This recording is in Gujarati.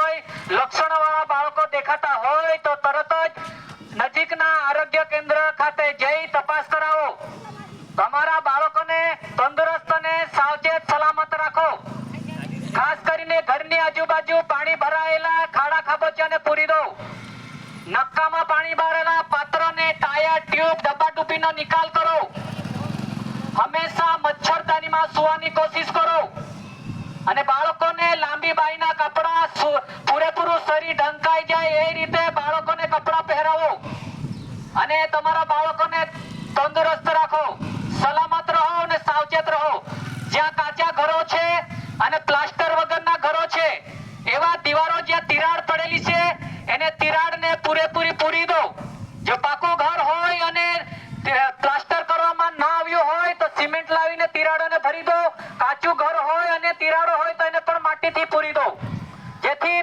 કોઈ લક્ષણવાળા બાળકો દેખાતા હોય તો તરત જ નજીકના આરોગ્ય કેન્દ્ર ખાતે જઈ તપાસ કરાવો. તમારા બાળકોને તંદુરસ્ત અને સાવચેત સલામત રાખો. ખાસ કરીને ઘરની આજુબાજુ પાણી ભરાયેલા ખાડા ખાબોચિયાને પૂરી દો. નક્કામાં પાણી ભરેલા પાત્રને ટાયર ટ્યુબ ડબ્બા ડૂબીનો નિકાલ કરો. હંમેશા મચ્છરદાનીમાં સૂવાની કોશિશ કરો અને બાળકોને લાંબી બાઈના કપડા પૂરેપૂરું શરીર ઢંકાઈ જાય એ રીતે બાળકોને કપડા પહેરાવો અને તમારા બાળકોને તંદુરસ્ત રાખો. સલામત રહો અને સાવચેત રહો. જ્યાં કાચા ઘરો છે અને પ્લાસ્ટર વગરના ઘરો છે એવા દીવારો જ્યાં તિરાડ પડેલી છે એને તિરાડને પૂરેપૂરી પૂરી દો. જો પાકું ઘર હોય અને પ્લાસ્ટર કરવામાં ના આવ્યું હોય તો સિમેન્ટ લાવીને તિરાડોને ભરી દો. કાચું ઘર હોય અને તિરાડો હોય તો એને પણ માટીથી પૂરી દો.